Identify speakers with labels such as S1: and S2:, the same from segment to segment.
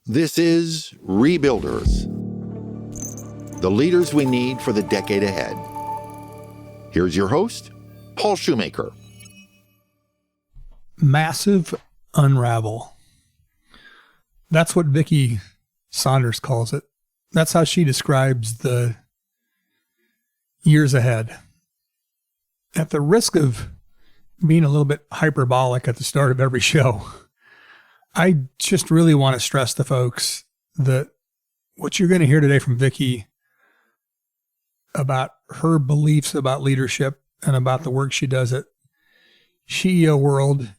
S1: This is Rebuilders, the leaders we need for the decade ahead. Here's your host, Paul Shoemaker.
S2: Massive unravel. That's what Vicki Saunders calls it. That's how she describes the years ahead. At the risk of being a little bit hyperbolic at the start of every show, I just really want to stress to folks that what you're going to hear today from Vicki about her beliefs about leadership and about the work she does at SheEO World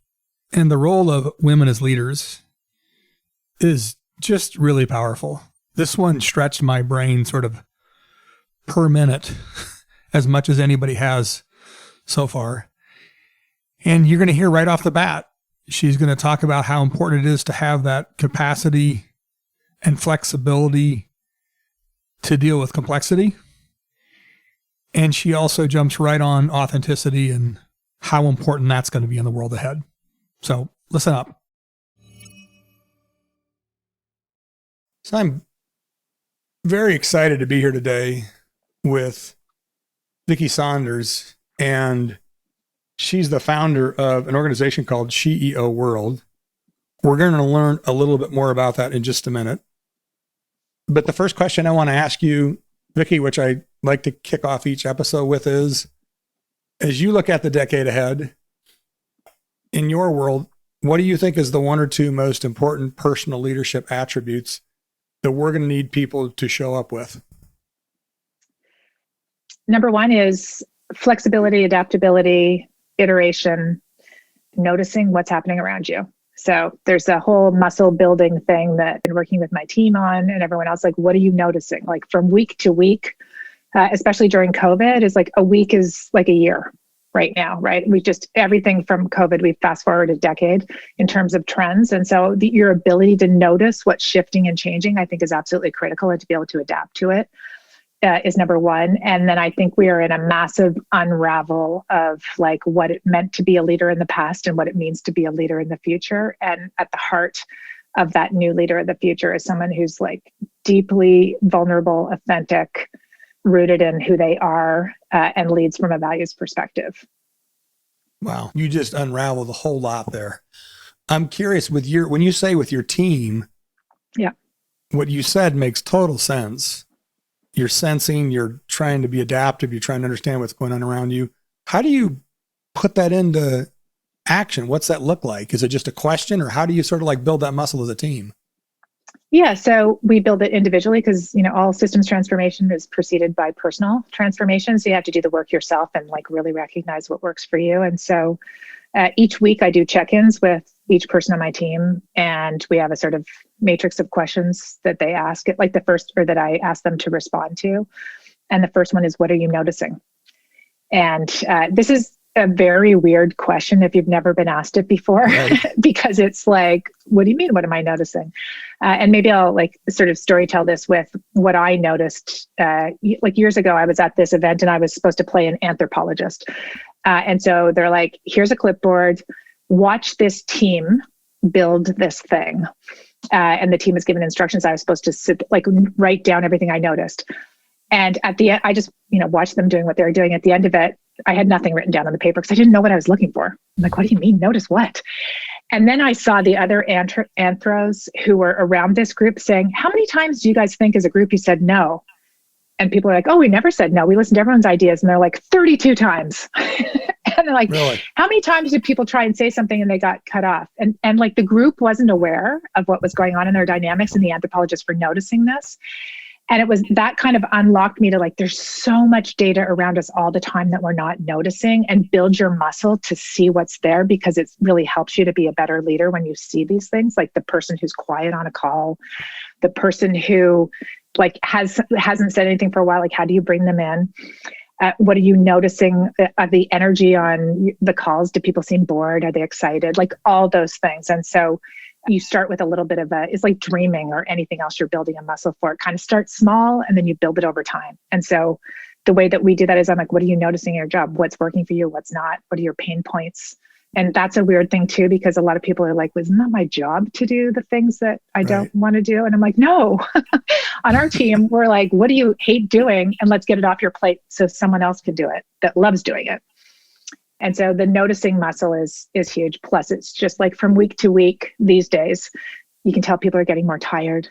S2: and the role of women as leaders is just really powerful. This one stretched my brain sort of per minute as much as anybody has so far. And you're going to hear right off the bat, she's going to talk about how important it is to have that capacity and flexibility to deal with complexity. And she also jumps right on authenticity and how important that's going to be in the world ahead. So listen up. So I'm very excited to be here today with Vicki Saunders, and she's the founder of an organization called SheEO World. We're going to learn a little bit more about that in just a minute. But the first question I want to ask you, Vicki, which I like to kick off each episode with, is, as you look at the decade ahead, in your world, what do you think is the one or two most important personal leadership attributes that we're going to need people to show up with?
S3: Number one is flexibility, adaptability, iteration, noticing what's happening around you. So there's a whole muscle building thing that I've been working with my team on and everyone else. Like, what are you noticing? Like from week to week, especially during COVID, is like a week is like a year right now, right? We just, everything from COVID, we fast forward a decade in terms of trends. And so your ability to notice what's shifting and changing, I think, is absolutely critical, and to be able to adapt to it is number one. And then I think we are in a massive unravel of like what it meant to be a leader in the past and what it means to be a leader in the future. And at the heart of that new leader of the future is someone who's like deeply vulnerable, authentic, rooted in who they are, and leads from a values perspective.
S2: Wow. You just unraveled a whole lot there. I'm curious when you say with your team,
S3: yeah,
S2: what you said makes total sense. You're sensing, you're trying to be adaptive, you're trying to understand what's going on around you. How do you put that into action? What's that look like? Is it just a question, or how do you sort of like build that muscle as a team?
S3: Yeah, so we build it individually because, all systems transformation is preceded by personal transformation. So you have to do the work yourself and like really recognize what works for you. And so each week I do check-ins with each person on my team, and we have a sort of matrix of questions that they ask, like the first, or that I ask them to respond to. And the first one is, what are you noticing? And this is a very weird question if you've never been asked it before, right? Because it's like, what do you mean? What am I noticing? And maybe I'll like sort of story tell this with what I noticed. Like years ago, I was at this event and I was supposed to play an anthropologist. And so they're like, here's a clipboard, watch this team build this thing. And the team was given instructions. I was supposed to sit, like write down everything I noticed. And at the end, I just, watched them doing what they were doing. At the end of it, I had nothing written down on the paper because I didn't know what I was looking for. I'm like, what do you mean? Notice what? And then I saw the other anthros who were around this group saying, how many times do you guys think as a group you said no? And people are like, oh, we never said no. We listened to everyone's ideas. And they're like, 32 times. And they're like, really? How many times did people try and say something and they got cut off? And like the group wasn't aware of what was going on in their dynamics, and the anthropologists were noticing this. And it was that kind of unlocked me to like, there's so much data around us all the time that we're not noticing, and build your muscle to see what's there, because it really helps you to be a better leader when you see these things, like the person who's quiet on a call, the person who like hasn't said anything for a while. Like, how do you bring them in? What are you noticing of the energy on the calls? Do people seem bored? Are they excited? Like all those things. And so you start with a little bit of it's like dreaming or anything else you're building a muscle for. It kind of starts small and then you build it over time. And so the way that we do that is I'm like, what are you noticing in your job? What's working for you? What's not? What are your pain points? And that's a weird thing too, because a lot of people are like, wasn't that my job to do the things that I don't want to do? And I'm like, no. On our team, we're like, what do you hate doing? And let's get it off your plate so someone else can do it that loves doing it. And so the noticing muscle is huge. Plus, it's just like from week to week these days, you can tell people are getting more tired.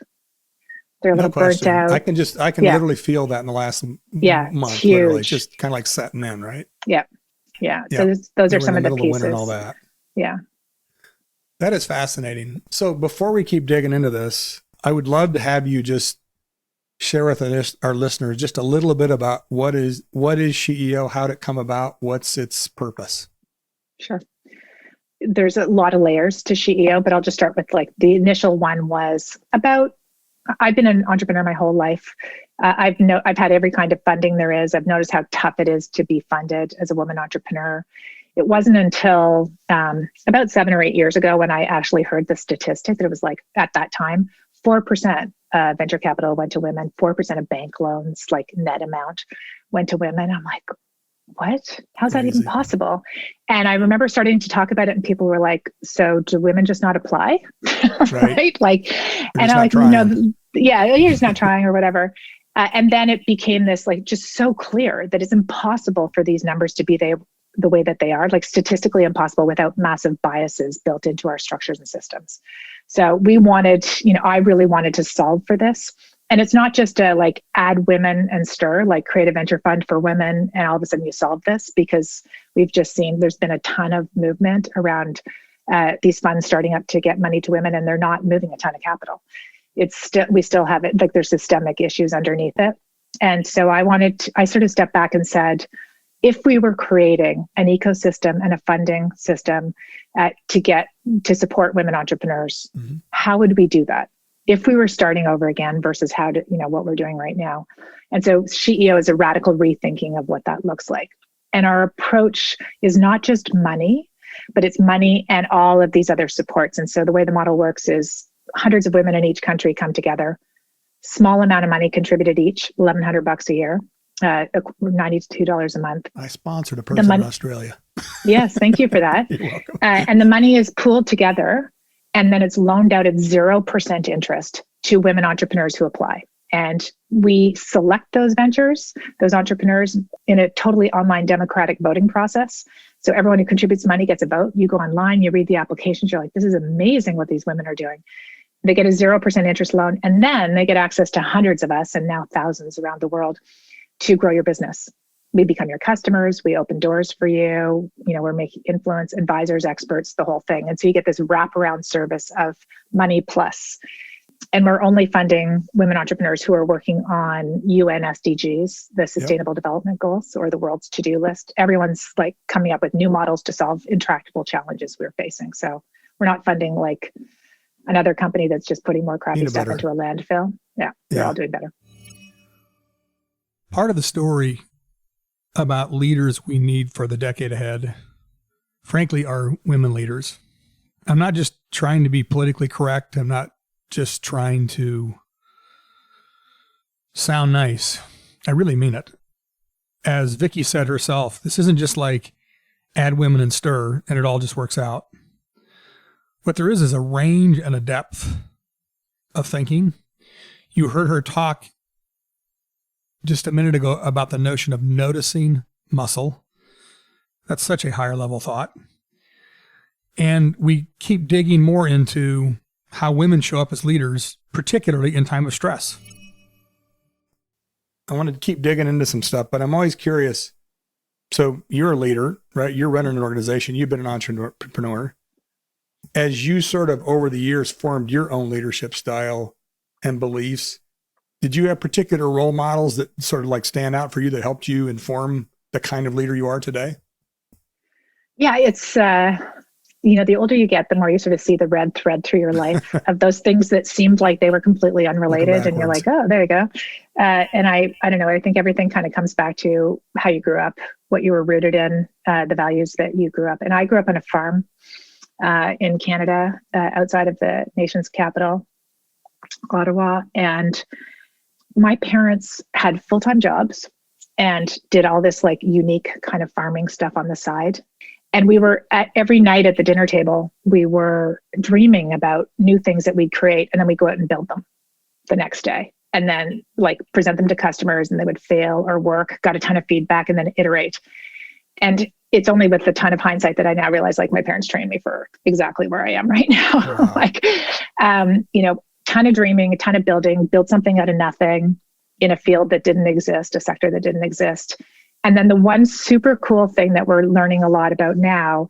S3: They're a little burnt out.
S2: I can literally feel that in the last month, literally, just kind of like setting in, right?
S3: Yeah. Yeah. So those are some of the pieces.
S2: Winter and all that.
S3: Yeah.
S2: That is fascinating. So before we keep digging into this, I would love to have you just share with our listeners just a little bit about what is SheEO, how did it come about, what's its purpose?
S3: Sure. There's a lot of layers to SheEO, but I'll just start with like the initial one was about, I've been an entrepreneur my whole life. I've had every kind of funding there is. I've noticed how tough it is to be funded as a woman entrepreneur. It wasn't until about 7 or 8 years ago when I actually heard the statistic that it was like, at that time, 4% venture capital went to women, 4% of bank loans, like net amount, went to women. I'm like, what? How's that even possible? And I remember starting to talk about it and people were like, so do women just not apply? Right? Like, and I'm like, no, yeah, you're just not trying or whatever. And then it became this like just so clear that it's impossible for these numbers to be the way that they are, like statistically impossible without massive biases built into our structures and systems. So we wanted, I really wanted to solve for this. And it's not just a like add women and stir, like create a venture fund for women and all of a sudden you solve this, because we've just seen there's been a ton of movement around these funds starting up to get money to women and they're not moving a ton of capital. We still have it, like there's systemic issues underneath it. And so I sort of stepped back and said, if we were creating an ecosystem and a funding system to support women entrepreneurs, how would we do that? If we were starting over again versus what we're doing right now. And so SheEO is a radical rethinking of what that looks like. And our approach is not just money, but it's money and all of these other supports. And so the way the model works is hundreds of women in each country come together, small amount of money contributed each, $1,100 a year, $92 a month.
S2: I sponsored a person in Australia.
S3: Yes, thank you for that.
S2: You're welcome.
S3: And the money is pooled together. And then it's loaned out at 0% interest to women entrepreneurs who apply. And we select those ventures, those entrepreneurs, in a totally online democratic voting process. So everyone who contributes money gets a vote. You go online, you read the applications, you're like, this is amazing what these women are doing. They get a 0% interest loan, and then they get access to hundreds of us and now thousands around the world to grow your business. We become your customers. We open doors for you. We're making influence, advisors, experts, the whole thing. And so you get this wraparound service of money plus. And we're only funding women entrepreneurs who are working on UN SDGs, the Sustainable Development Goals, or the world's to-do list. Everyone's like coming up with new models to solve intractable challenges we're facing. So we're not funding like another company that's just putting more crappy stuff into a landfill. Yeah, we're all doing better.
S2: Part of the story about leaders we need for the decade ahead, frankly, are women leaders. I'm not just trying to be politically correct. I'm not just trying to sound nice. I really mean it. As Vicki said herself, this isn't just like add women and stir and it all just works out. What there is a range and a depth of thinking. You heard her talk just a minute ago about the notion of noticing muscle. That's such a higher level thought. And we keep digging more into how women show up as leaders, particularly in time of stress. I wanted to keep digging into some stuff, but I'm always curious. So you're a leader, right? You're running an organization. You've been an entrepreneur. As you sort of over the years formed your own leadership style and beliefs, did you have particular role models that sort of like stand out for you that helped you inform the kind of leader you are today?
S3: Yeah, it's, the older you get, the more you sort of see the red thread through your life of those things that seemed like they were completely unrelated. And you're like, oh, there you go. And I don't know, I think everything kind of comes back to how you grew up, what you were rooted in, the values that you grew up. And I grew up on a farm in Canada, outside of the nation's capital, Ottawa. And my parents had full-time jobs and did all this like unique kind of farming stuff on the side. And we were every night at the dinner table, we were dreaming about new things that we'd create, and then we'd go out and build them the next day, and then like present them to customers, and they would fail or work, got a ton of feedback, and then iterate. And it's only with a ton of hindsight that I now realize, like, my parents trained me for exactly where I am right now.
S2: Wow.
S3: Like, ton of dreaming, a ton of building, build something out of nothing in a field that didn't exist, a sector that didn't exist. And then the one super cool thing that we're learning a lot about now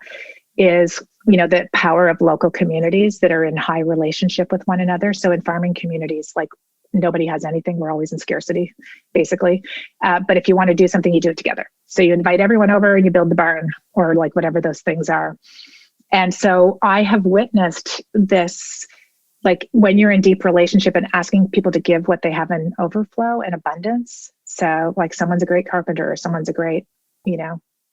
S3: is, the power of local communities that are in high relationship with one another. So in farming communities, like, nobody has anything. We're always in scarcity, basically. But if you want to do something, you do it together. So you invite everyone over and you build the barn, or like whatever those things are. And so I have witnessed this, like, when you're in deep relationship and asking people to give what they have in overflow and abundance. So like, someone's a great carpenter, or someone's a great,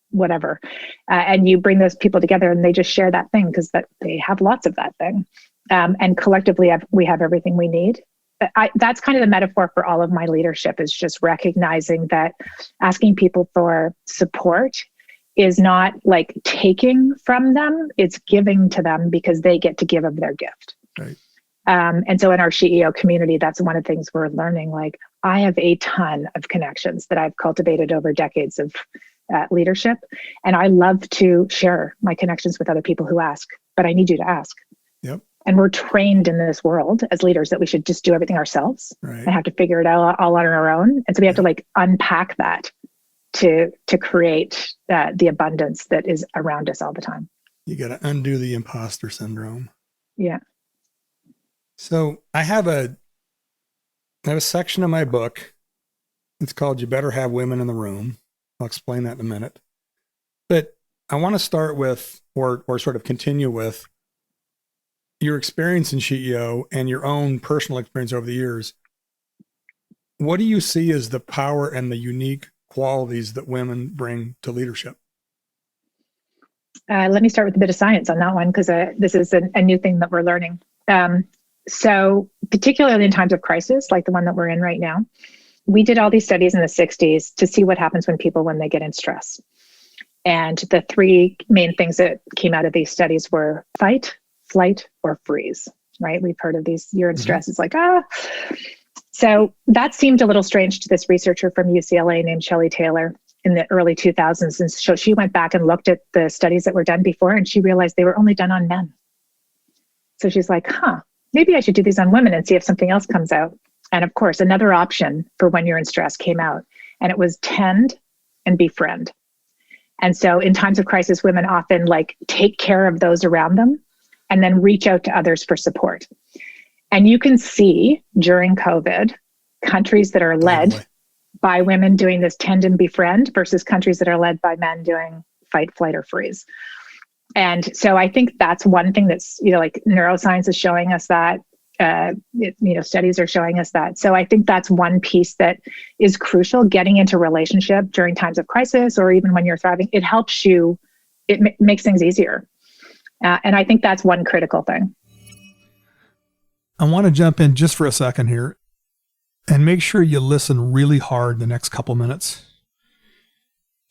S3: whatever. And you bring those people together and they just share that thing because that they have lots of that thing. And collectively we have everything we need. That's kind of the metaphor for all of my leadership, is just recognizing that asking people for support is not like taking from them, it's giving to them because they get to give of their gift.
S2: Right.
S3: And so in our SheEO community, that's one of the things we're learning. Like, I have a ton of connections that I've cultivated over decades of leadership. And I love to share my connections with other people who ask, but I need you to ask.
S2: Yep.
S3: And we're trained in this world as leaders that we should just do everything ourselves,
S2: right,
S3: and have to figure it out all on our own. And so we have to like unpack that to create the abundance that is around us all the time.
S2: You got to undo the imposter syndrome.
S3: Yeah.
S2: So I have a section of my book. It's called "You Better Have Women in the Room." I'll explain that in a minute. But I want to start with, or sort of continue with, your experience in SheEO and your own personal experience over the years. What do you see as the power and the unique qualities that women bring to leadership?
S3: Let me start with a bit of science on that one, because this is a new thing that we're learning. So particularly in times of crisis, like the one that we're in right now, we did all these studies in the 60s to see what happens when they get in stress. And the three main things that came out of these studies were fight, flight, or freeze, right? We've heard of these. You're in stress. It's like, So that seemed a little strange to this researcher from UCLA named Shelley Taylor in the early 2000s. And so she went back and looked at the studies that were done before, and she realized they were only done on men. So she's like, maybe I should do these on women and see if something else comes out. And of course, another option for when you're in stress came out, and it was tend and befriend. And so in times of crisis, women often like take care of those around them and then reach out to others for support. And you can see during COVID, countries that are led by women doing this tend and befriend versus countries that are led by men doing fight, flight, or freeze. And so I think that's one thing that's, like neuroscience is showing us that, studies are showing us that. So I think that's one piece that is crucial, getting into relationship during times of crisis, or even when you're thriving. It helps you, it makes things easier. And I think that's one critical thing.
S2: I want to jump in just for a second here and make sure you listen really hard the next couple minutes.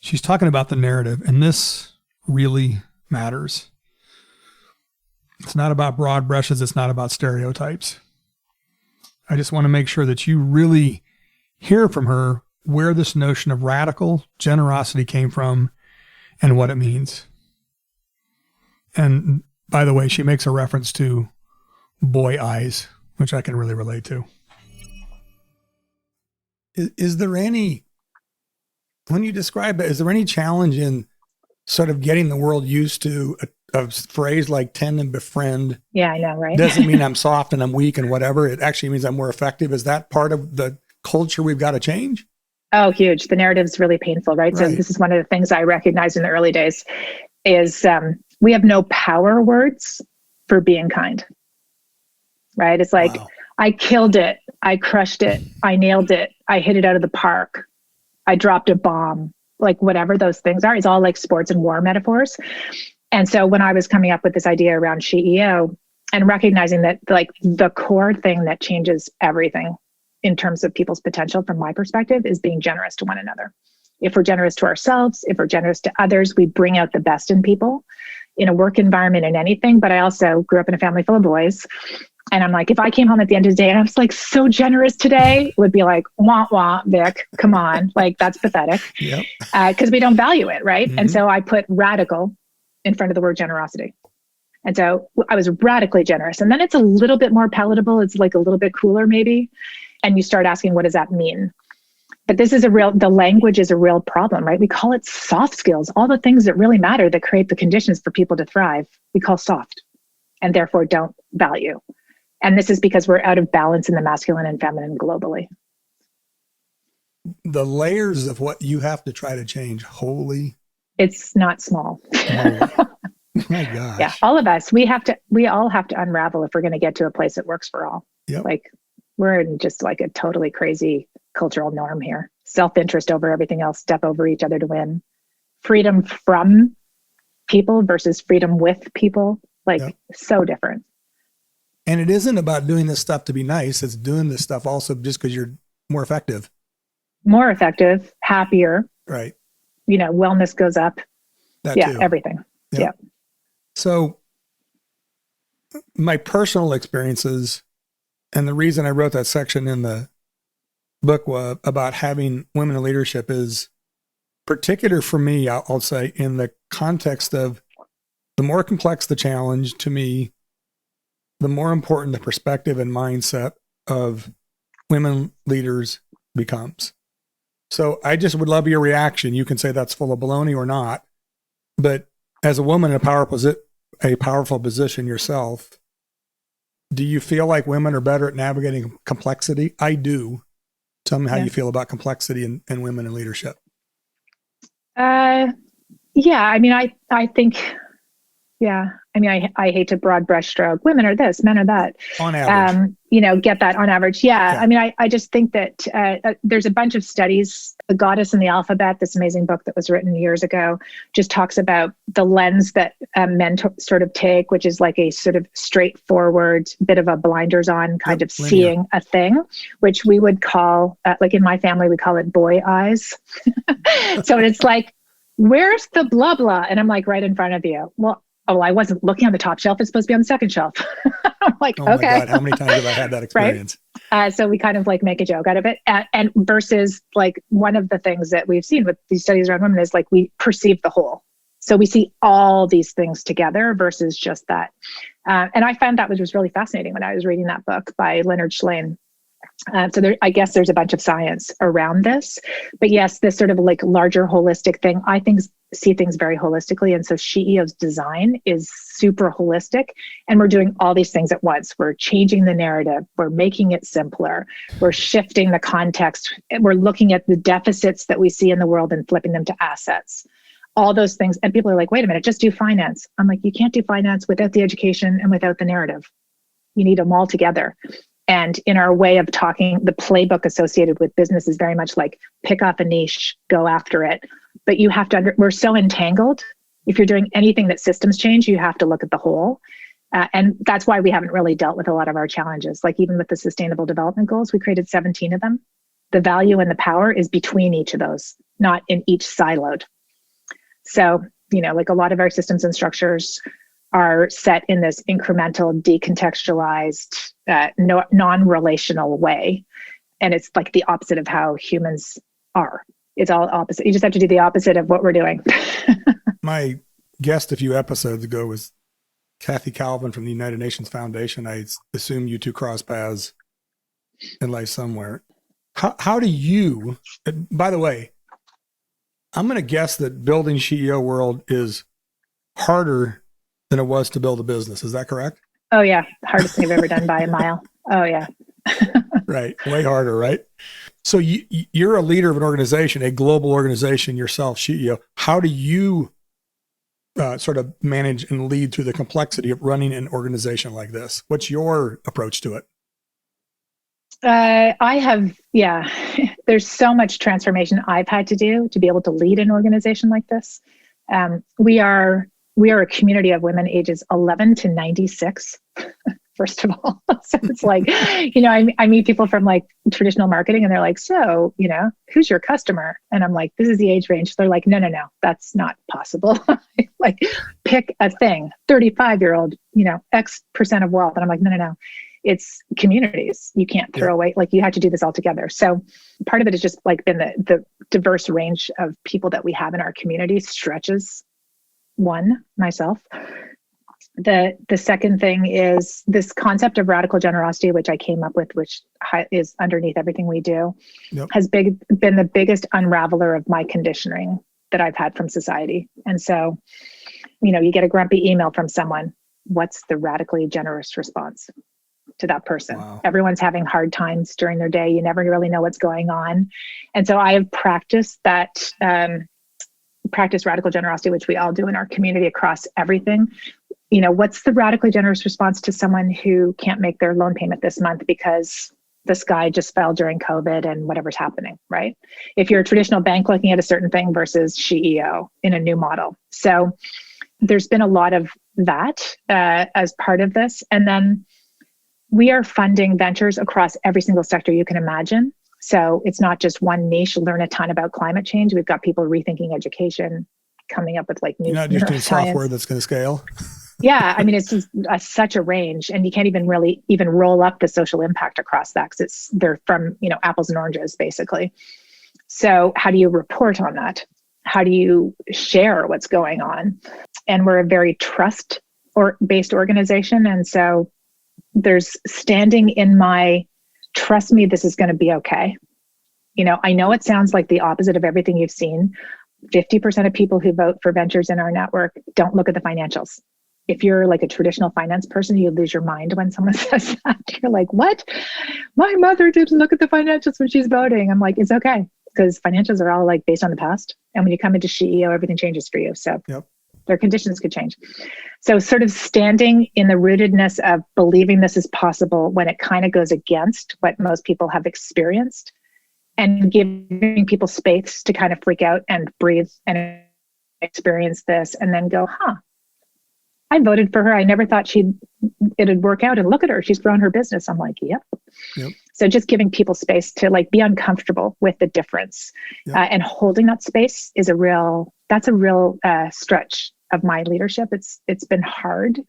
S2: She's talking about the narrative, and this really matters. It's not about broad brushes. It's not about stereotypes. I just want to make sure that you really hear from her where this notion of radical generosity came from and what it means. And by the way, she makes a reference to boy eyes, which I can really relate to. Is there any, when you describe it, is there any challenge in sort of getting the world used to a phrase like tend and befriend?
S3: Yeah, I know, right?
S2: Doesn't mean I'm soft and I'm weak and whatever. It actually means I'm more effective. Is that part of the culture we've got to change?
S3: Oh, huge. The narrative's really painful, right? So this is one of the things I recognized in the early days is we have no power words for being kind, right? It's like, wow. I killed it. I crushed it. I nailed it. I hit it out of the park. I dropped a bomb. Like whatever those things are, it's all like sports and war metaphors. And so when I was coming up with this idea around SheEO and recognizing that like the core thing that changes everything in terms of people's potential from my perspective is being generous to one another. If we're generous to ourselves, if we're generous to others, we bring out the best in people in a work environment and anything. But I also grew up in a family full of boys. And I'm like, if I came home at the end of the day and I was like so generous today, it would be like, wah, wah, Vic, come on. Like, that's pathetic.
S2: Yep.
S3: Because we don't value it, right?
S2: Mm-hmm.
S3: And so I put radical in front of the word generosity. And so I was radically generous. And then it's a little bit more palatable. It's like a little bit cooler maybe. And you start asking, what does that mean? But the language is a real problem, right? We call it soft skills. All the things that really matter that create the conditions for people to thrive, we call soft and therefore don't value. And this is because we're out of balance in the masculine and feminine globally.
S2: The layers of what you have to try to change, holy.
S3: It's not small.
S2: My gosh.
S3: Yeah, all of us, we all have to unravel if we're going to get to a place that works for all.
S2: Yep.
S3: Like we're in just like a totally crazy cultural norm here. Self-interest over everything else, step over each other to win. Freedom from people versus freedom with people, so different.
S2: And it isn't about doing this stuff to be nice. It's doing this stuff also just because you're more effective.
S3: More effective, happier.
S2: Right.
S3: Wellness goes up.
S2: That too.
S3: Everything.
S2: Yep.
S3: Yeah.
S2: So my personal experiences, and the reason I wrote that section in the book about having women in leadership is particular for me, I'll say, in the context of the more complex the challenge to me, the more important the perspective and mindset of women leaders becomes. So I just would love your reaction. You can say that's full of baloney or not, but as a woman in a powerful position yourself, do you feel like women are better at navigating complexity? I do. Tell me how you feel about complexity and women in leadership.
S3: Yeah. I mean, I think, I mean, I hate to broad brush stroke. Women are this, men are that.
S2: On average.
S3: Get that on average. Yeah. I mean, I just think that there's a bunch of studies. The Goddess and the Alphabet, this amazing book that was written years ago, just talks about the lens that men sort of take, which is like a sort of straightforward, bit of a blinders on kind of linear. Seeing a thing, which we would call, like in my family, we call it boy eyes. So it's like, where's the blah, blah? And I'm like, right in front of you. Well, I wasn't looking on the top shelf. It's supposed to be on the second shelf. I'm like,
S2: oh
S3: okay.
S2: My God, how many times have I had that experience?
S3: Right? So we kind of like make a joke out of it. And versus like one of the things that we've seen with these studies around women is like we perceive the whole. So we see all these things together versus just that. And I found that was really fascinating when I was reading that book by Leonard Shlain. I guess there's a bunch of science around this, but yes, this sort of like larger holistic thing, I think see things very holistically. And so SheEO's design is super holistic, and we're doing all these things at once. We're changing the narrative. We're making it simpler. We're shifting the context. We're looking at the deficits that we see in the world and flipping them to assets. All those things. And people are like, wait a minute, just do finance. I'm like, you can't do finance without the education and without the narrative. You need them all together. And in our way of talking, the playbook associated with business is very much like pick off a niche, go after it. But you have to, we're so entangled. If you're doing anything that systems change, you have to look at the whole. And that's why we haven't really dealt with a lot of our challenges. Like even with the Sustainable Development Goals, we created 17 of them. The value and the power is between each of those, not in each siloed. So, like a lot of our systems and structures are set in this incremental, decontextualized, non-relational way. And it's like the opposite of how humans are. It's all opposite. You just have to do the opposite of what we're doing.
S2: My guest a few episodes ago was Kathy Calvin from the United Nations Foundation. I assume you two cross paths in life somewhere. How do you, by the way, I'm going to guess that building SheEO World is harder than it was to build a business. Is that correct?
S3: Oh yeah. Hardest thing I've ever done by a mile. Oh yeah.
S2: Right. Way harder, right? So you're a leader of an organization, a global organization yourself, SheEO. How do you sort of manage and lead through the complexity of running an organization like this? What's your approach to it? There's so much transformation I've had to do to be able to lead an organization like this. We are a community of women ages 11 to 96.
S3: first of all. So it's like, I meet people from like traditional marketing and they're like, so, who's your customer? And I'm like, this is the age range. They're like, no, that's not possible. Like pick a thing, 35-year-old, X percent of wealth. And I'm like, no. It's communities. You can't throw away, like you have to do this all together. So part of it has just like been the diverse range of people that we have in our community stretches myself. The second thing is this concept of radical generosity, which I came up with, which is underneath everything we do, has been the biggest unraveler of my conditioning that I've had from society. And so, you get a grumpy email from someone. What's the radically generous response to that person? Wow. Everyone's having hard times during their day. You never really know what's going on. And so I have practiced that, practice radical generosity, which we all do in our community across everything. What's the radically generous response to someone who can't make their loan payment this month because the sky just fell during COVID and whatever's happening, right? If you're a traditional bank looking at a certain thing versus SheEO in a new model. So there's been a lot of that as part of this. And then we are funding ventures across every single sector you can imagine. So it's not just one niche, learn a ton about climate change. We've got people rethinking education, coming up with like new. You're
S2: not just doing software that's going to scale.
S3: Yeah, I mean, it's just such a range, and you can't even really even roll up the social impact across that because they're from apples and oranges basically. So how do you report on that? How do you share what's going on? And we're a very trust-based organization, and so there's standing in my trust me, this is going to be okay. I know it sounds like the opposite of everything you've seen. 50% of people who vote for ventures in our network don't look at the financials. If you're like a traditional finance person, you lose your mind when someone says that. You're like, what? My mother didn't look at the financials when she's voting. I'm like, it's okay, because financials are all like based on the past. And when you come into SheEO, everything changes for you. So their conditions could change. So sort of standing in the rootedness of believing this is possible when it kind of goes against what most people have experienced, and giving people space to kind of freak out and breathe and experience this and then go, I voted for her. I never thought it'd work out, and look at her. She's grown her business. I'm like, yep. So just giving people space to like be uncomfortable with the difference and holding that space is a real stretch of my leadership. It's been hard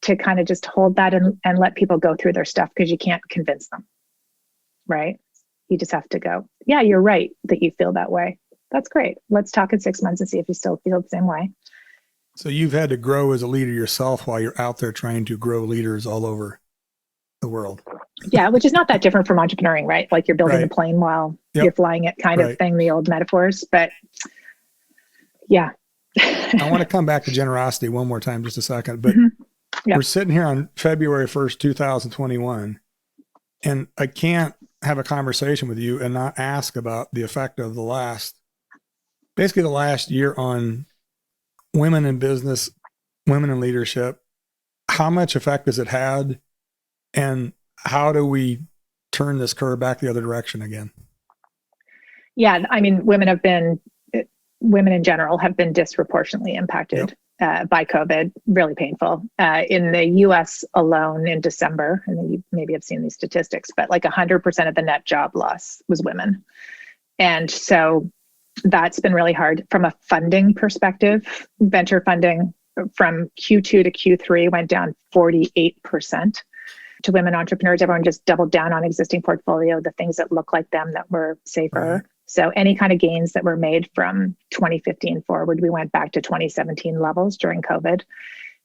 S3: to kind of just hold that and let people go through their stuff, because you can't convince them, right? You just have to go, yeah, you're right that you feel that way. That's great. Let's talk in 6 months and see if you still feel the same way.
S2: So you've had to grow as a leader yourself while you're out there trying to grow leaders all over the world.
S3: Yeah, which is not that different from entrepreneuring, right? Like you're building a plane while you're flying it kind of thing, the old metaphors. But yeah.
S2: I want to come back to generosity one more time, just a second. But we're sitting here on February 1st, 2021, and I can't have a conversation with you and not ask about the effect of the last year on women in business, women in leadership. How much effect has it had, and how do we turn this curve back the other direction again? Yeah, I mean, women in general have been disproportionately impacted by COVID, really painful. In the US alone in December, and you maybe have seen these statistics, but like 100% of the net job loss was women. And so that's been really hard from a funding perspective. Venture funding from Q2 to Q3 went down 48% to women entrepreneurs. Everyone just doubled down on existing portfolio, the things that look like them that were safer. So any kind of gains that were made from 2015 forward, we went back to 2017 levels during COVID.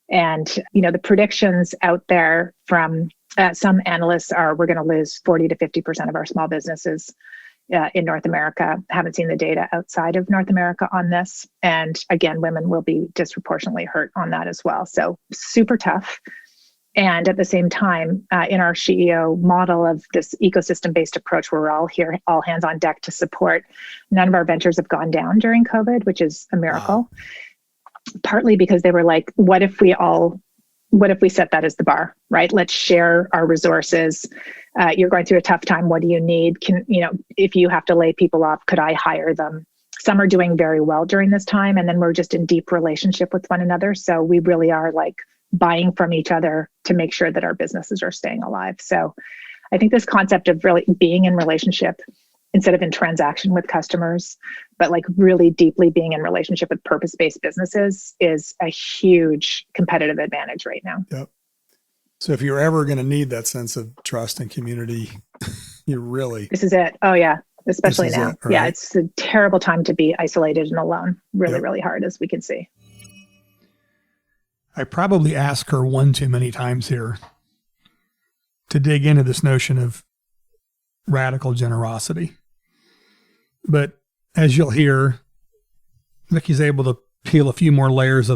S2: And, the predictions out there from some analysts are we're going to lose 40 to 50% of our small businesses in North America. Haven't seen the data outside of North America on this. And again, women will be disproportionately hurt on that as well. So super tough. And at the same time, in our SheEO model of this ecosystem-based approach, where we're all here, all hands on deck to support, none of our ventures have gone down during COVID, which is a miracle. Wow. Partly because they were like, what if we set that as the bar, right? Let's share our resources. You're going through a tough time. What do you need? If you have to lay people off, could I hire them? Some are doing very well during this time. And then we're just in deep relationship with one another. So we really are like
S3: buying from each other to make sure that our businesses are staying alive. So I think this concept of really being in relationship instead of in transaction with customers, but like really deeply being in relationship with purpose-based businesses is a huge competitive advantage right now.
S2: Yep. So if you're ever going to need that sense of trust and community,
S3: this is it. Oh yeah. Especially now.
S2: It, right?
S3: Yeah. It's a terrible time to be isolated and alone. Really, really hard, as we can see.
S2: I probably asked her one too many times here to dig into this notion of radical generosity. But as you'll hear, Vicki's able to peel a few more layers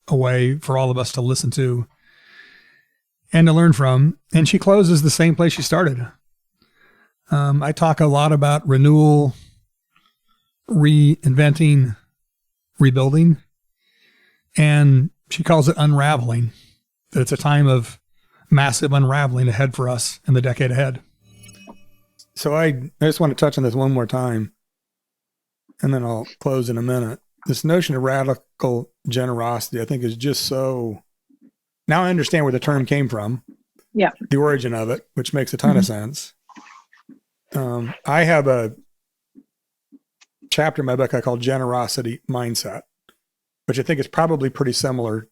S2: away for all of us to listen to and to learn from. And she closes the same place she started. I talk a lot about renewal, reinventing, rebuilding, and she calls it unraveling, that it's a time of massive unraveling ahead for us in the decade ahead. So I just want to touch on this one more time, and then I'll close in a minute. This notion of radical generosity, I think, is just so... Now I understand where the term came from.
S3: Yeah.
S2: The origin of it, which makes a ton of sense. I have a chapter in my book I call Generosity Mindset, which I think is probably pretty similar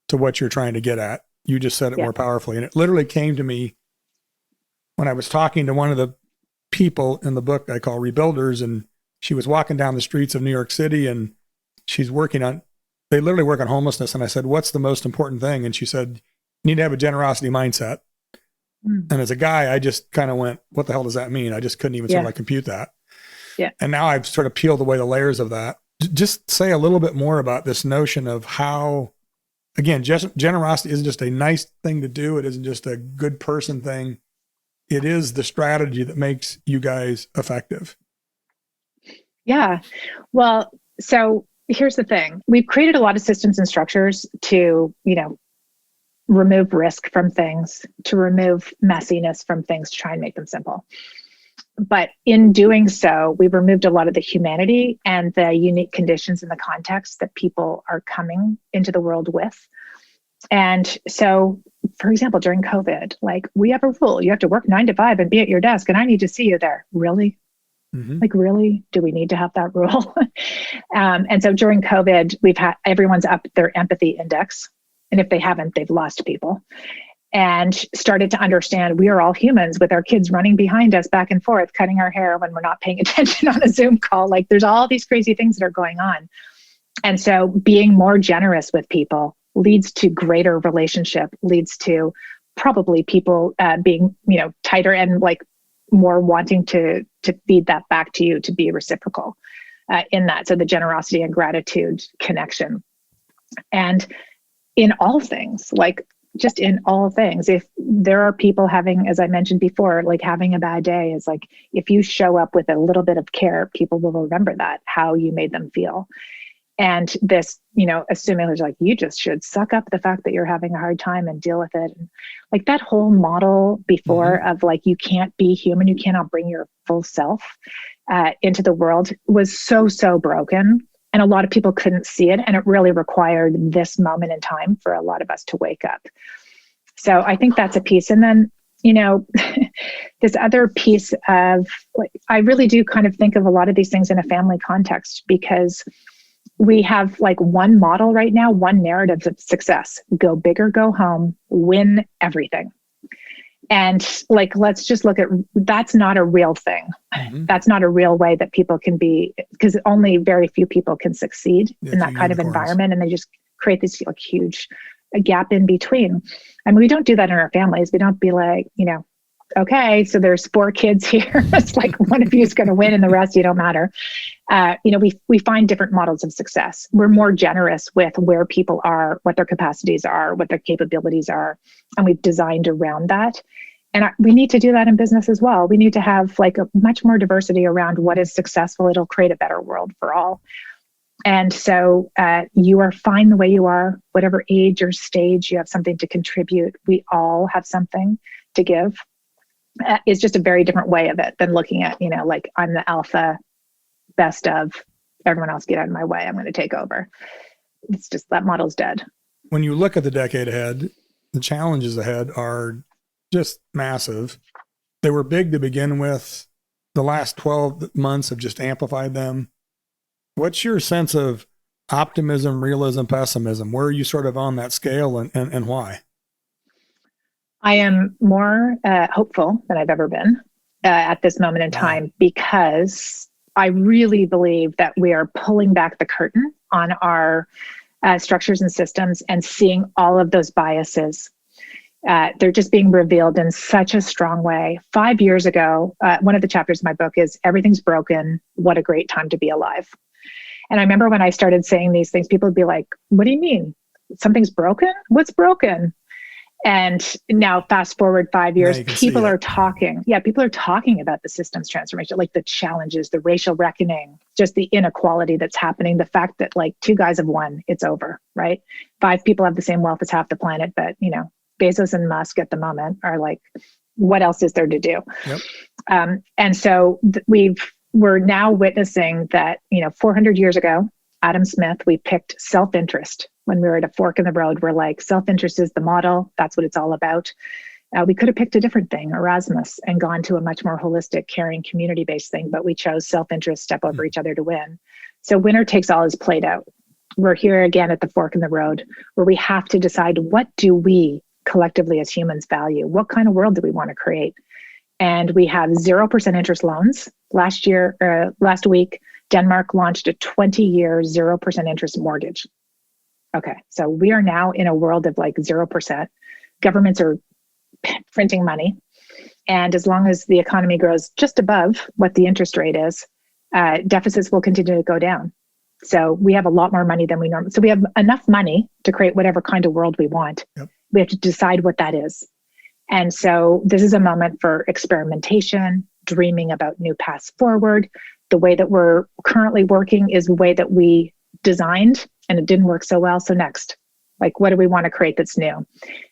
S2: to what you're trying to get at. You just said it more powerfully. And it literally came to me when I was talking to one of the people in the book I call Rebuilders, and she was walking down the streets of New York City, and she's they literally work on homelessness. And I said, what's the most important thing? And she said, you need to have a generosity mindset. And as a guy, I just kind of went, what the hell does that mean? I just couldn't even sort of like compute that.
S3: Yeah.
S2: And now I've sort of peeled away the layers of that. Just say a little bit more about this notion of how, again, generosity isn't just a nice thing to do. It isn't just a good person thing. It is the strategy that makes you guys effective.
S3: Yeah. Well, so here's the thing. We've created a lot of systems and structures to, remove risk from things, to remove messiness from things, to try and make them simple. But in doing so, we've removed a lot of the humanity and the unique conditions and the context that people are coming into the world with. And so, for example, during COVID, like we have a rule, you have to work 9 to 5 and be at your desk, and I need to see you there. Really? Like, really? Do we need to have that rule? And so during COVID, everyone's up their empathy index. And if they haven't, they've lost people, and started to understand we are all humans with our kids running behind us back and forth, cutting our hair when we're not paying attention on a Zoom call. Like there's all these crazy things that are going on. And so being more generous with people leads to greater relationship, leads to probably people being, tighter and like more wanting to feed that back to you, to be reciprocal in that. So the generosity and gratitude connection. And in all things, like just in all things, if there are people having, as I mentioned before, like having a bad day, is like, if you show up with a little bit of care, people will remember that, how you made them feel. And this, assuming there's like, you just should suck up the fact that you're having a hard time and deal with it. And like that whole model before of like, you can't be human, you cannot bring your full self into the world was so broken. And a lot of people couldn't see it. And it really required this moment in time for a lot of us to wake up. So I think that's a piece. And then, this other piece of like, I really do kind of think of a lot of these things in a family context, because we have like one model right now, one narrative of success: go big or go home, win everything. And like, let's just look at, that's not a real thing. That's not a real way that people can be, because only very few people can succeed in that kind of environment. And they just create this like huge gap in between. And we don't do that in our families. We don't be like, okay, so there's 4 kids here. It's like one of you is going to win and the rest, you don't matter. We find different models of success. We're more generous with where people are, what their capacities are, what their capabilities are. And we've designed around that. And we need to do that in business as well. We need to have like a much more diversity around what is successful. It'll create a better world for all. And so you are fine the way you are, whatever age or stage, you have something to contribute. We all have something to give. It's just a very different way of it than looking at, like I'm the alpha, best of, everyone else get out of my way, I'm going to take over. It's just, that model's dead.
S2: when you look at the decade ahead, the challenges ahead are just massive. They were big to begin with. The last 12 months have just amplified them. What's your sense of optimism, realism, pessimism? Where are you sort of on that scale, and why?
S3: I am more hopeful than I've ever been at this moment in time, because I really believe that we are pulling back the curtain on our structures and systems and seeing all of those biases. They're just being revealed in such a strong way. 5 years ago, one of the chapters of my book is Everything's Broken. What a great time to be alive. And I remember when I started saying these things, people would be like, what do you mean? Something's broken? What's broken? And now fast forward 5 years, people are talking. Yeah, people are talking about the systems transformation, like the challenges, the racial reckoning, just the inequality that's happening. The fact that like 2 guys have won, it's over, right? 5 people have the same wealth as half the planet, but Bezos and Musk at the moment are like, what else is there to do? Yep. And so we're now witnessing that, 400 years ago, Adam Smith, we picked self-interest. When we were at a fork in the road, we're like, self-interest is the model. That's what it's all about. We could have picked a different thing, Erasmus, and gone to a much more holistic, caring, community-based thing, but we chose self-interest, step over each other to win. So winner takes all is played out. We're here again at the fork in the road, where we have to decide, what do we collectively as humans value? What kind of world do we want to create? And we have 0% interest loans. Last week, Denmark launched a 20-year 0% interest mortgage. Okay, so we are now in a world of like 0%. Governments are printing money. And as long as the economy grows just above what the interest rate is, deficits will continue to go down. So we have a lot more money than we normally. So we have enough money to create whatever kind of world we want. Yep. We have to decide what that is. And so this is a moment for experimentation, dreaming about new paths forward. The way that we're currently working is the way that we designed, and it didn't work so well. So next, like, what do we want to create that's new?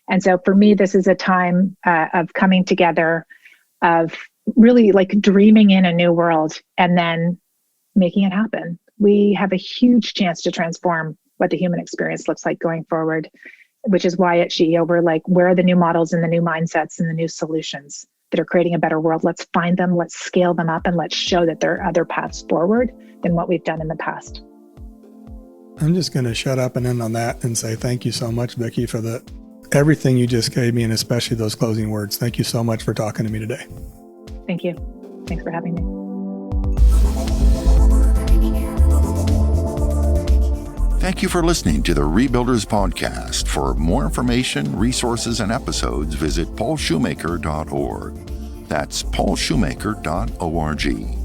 S3: And so for me, this is a time of coming together, of really like dreaming in a new world and then making it happen. We have a huge chance to transform what the human experience looks like going forward, which is why at SheEO, we're like, where are the new models and the new mindsets and the new solutions that are creating a better world? Let's find them, let's scale them up, and let's show that there are other paths forward than what we've done in the past.
S2: I'm just going to shut up and end on that and say thank you so much, Vicki, for everything you just gave me, and especially those closing words. Thank you so much for talking to me today.
S3: Thank you. Thanks for having me.
S1: Thank you for listening to the Rebuilders Podcast. For more information, resources, and episodes, visit paulshoemaker.org. That's paulshoemaker.org.